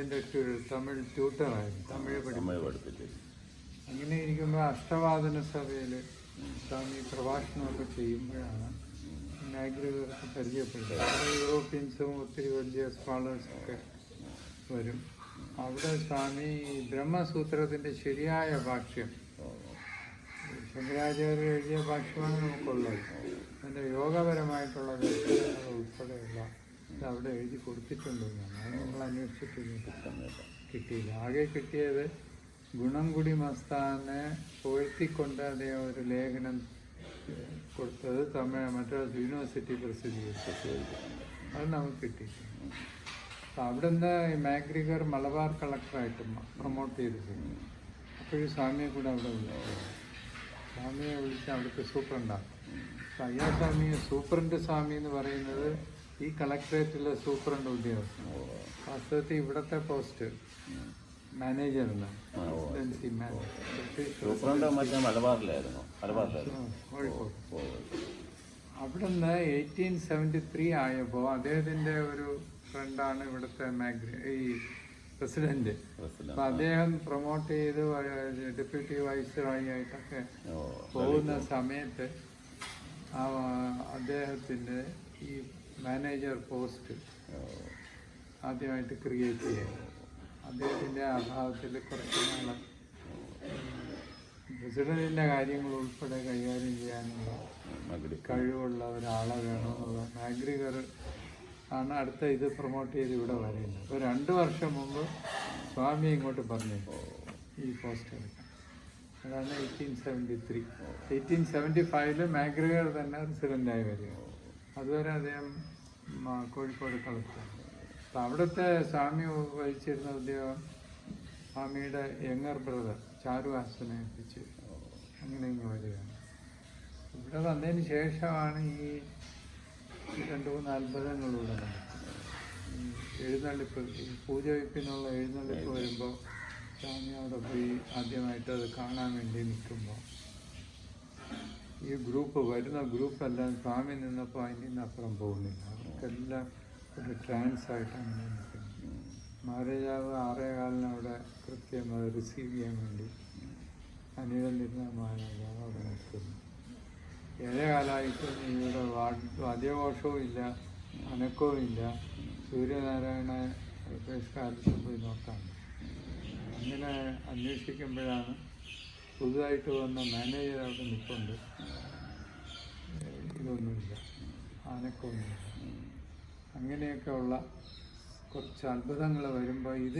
എൻ്റെ ഒരു തമിഴ് ട്യൂട്ടറായിരുന്നു, തമിഴ് പഠിപ്പിച്ചു. അങ്ങനെ ഇരിക്കുമ്പോൾ അഷ്ടവാദന സഭയിൽ സ്വാമി പ്രഭാഷണമൊക്കെ ചെയ്യുമ്പോഴാണ് നാഗരികർക്ക് പരിചയപ്പെടുന്നത്. അവിടെ യൂറോപ്യൻസും ഒത്തിരി വലിയ സ്കോളേഴ്സൊക്കെ വരും. അവിടെ സ്വാമി ബ്രഹ്മസൂത്രത്തിൻ്റെ ശരിയായ ഭാഷ്യം, ശങ്കരാചാര്യ എഴുതിയ ഭാഷ്യമാണ് നമുക്കുള്ളത്. അതിൻ്റെ യോഗപരമായിട്ടുള്ള ദർശനങ്ങൾ ഉൾപ്പെടെയുള്ള ഇത് അവിടെ എഴുതി കൊടുത്തിട്ടുണ്ടെന്നാണ്. അത് നമ്മൾ അന്വേഷിച്ചിട്ട് കിട്ടിയില്ല. ആകെ കിട്ടിയത് ഗുണംകുടി മസ്താനെ പുകഴ്ത്തിക്കൊണ്ട് അദ്ദേഹം ഒരു ലേഖനം കൊടുത്തത് മദ്രാസ് യൂണിവേഴ്സിറ്റി പ്രസിദ്ധീകരിച്ചു. അത് നമുക്ക് കിട്ടിയിട്ടുണ്ട്. അപ്പം അവിടെ നിന്ന് മാഗ്രിഗർ മലബാർ കളക്ടറായിട്ട് പ്രൊമോട്ട് ചെയ്തിട്ടുണ്ട്. അപ്പോഴും സ്വാമിയെ കൂടെ അവിടെ വിളിച്ചു. സ്വാമിയെ വിളിച്ച് അവിടുത്തെ സൂപ്രണ്ടാണ്. അയ്യാ സ്വാമിയെ സൂപ്രണ്ട് സ്വാമി എന്ന് പറയുന്നത് ഈ കളക്ടറേറ്റിലെ സൂപ്രണ്ട് ഉദ്യോഗസ്ഥൻ. വാസ്തവത്തിൽ ഇവിടുത്തെ പോസ്റ്റ് മാനേജർ എന്നാണ്. അവിടെ നിന്ന് 1873 ആയപ്പോൾ അദ്ദേഹത്തിൻ്റെ ഒരു ഫ്രണ്ടാണ് ഇവിടുത്തെ ഈ പ്രസിഡന്റ്. അപ്പം അദ്ദേഹം പ്രൊമോട്ട് ചെയ്ത് ഡെപ്യൂട്ടി വൈസ്രോയി ആയിട്ടൊക്കെ പോകുന്ന സമയത്ത് അദ്ദേഹത്തിൻ്റെ ഈ മാനേജർ പോസ്റ്റ് ആദ്യമായിട്ട് ക്രിയേറ്റ് ചെയ്യാം. അദ്ദേഹത്തിൻ്റെ അഭാവത്തിൽ കുറച്ച് നാൾ പ്രസിഡന്റിൻ്റെ കാര്യങ്ങൾ ഉൾപ്പെടെ കൈകാര്യം ചെയ്യാനുള്ള കഴിവുള്ള ഒരാളെ വേണമെന്നുള്ള മാഗ്രിഗർ ആണ് അടുത്ത ഇത് പ്രൊമോട്ട് ചെയ്ത് ഇവിടെ വരുന്നത്. അപ്പോൾ 2 വർഷം മുമ്പ് സ്വാമി ഇങ്ങോട്ട് പറഞ്ഞു ഈ പോസ്റ്റ് എടുക്കാൻ. അതാണ് 1873. 1875 മാഗ്രിഗർ തന്നെ റെസിഡൻ്റായി വരിക. അതുവരെ അദ്ദേഹം കോഴിക്കോട് കളക്ടർ. അപ്പം അവിടുത്തെ സ്വാമി വഹിച്ചിരുന്ന ഉദ്യോഗം സ്വാമിയുടെ യങ്ങർ ബ്രദർ ചാരുവാസനെ ഏൽപ്പിച്ച് അങ്ങനെ ഇങ്ങ് വരികയാണ്. ഇവിടെ വന്നതിന് ശേഷമാണ് ഈ 2-3 അത്ഭുതങ്ങളിലൂടെ എഴുന്നള്ളിപ്പ്, ഈ പൂജ വയ്പ്പിനുള്ള എഴുന്നള്ളിപ്പ് വരുമ്പോൾ സ്വാമി അവിടെ പോയി ആദ്യമായിട്ട് അത് കാണാൻ വേണ്ടി നിൽക്കുമ്പോൾ ഈ വരുന്ന ഗ്രൂപ്പെല്ലാം സ്വാമി നിന്നപ്പോൾ അതിൻ്റെ നിന്നപ്പുറം പോകുന്നില്ല. അവർക്കെല്ലാം ഒരു ട്രാൻസായിട്ട് അങ്ങനെ നിൽക്കുന്നു. മഹാരാജാവ് 6:15 അവിടെ കൃത്യം അത് റിസീവ് ചെയ്യാൻ വേണ്ടി അനിഴന്നിരുന്ന മഹാരാജാവ് അവിടെ നിൽക്കുന്നു. 7:15 ഇവിടെ വാദ്യഘോഷവും ഇല്ല, അനക്കവും ഇല്ല. സൂര്യനാരായണ പുരസ്കാരത്തിൽ പോയി നോക്കാം. അങ്ങനെ അന്വേഷിക്കുമ്പോഴാണ് പുതുതായിട്ട് വന്ന മാനേജർ അവിടെ നിൽപ്പുണ്ട്. ഇതൊന്നുമില്ല, അനക്കമൊന്നുമില്ല. അങ്ങനെയൊക്കെ ഉള്ള കുറച്ച് അത്ഭുതങ്ങൾ വരുമ്പോൾ ഇത്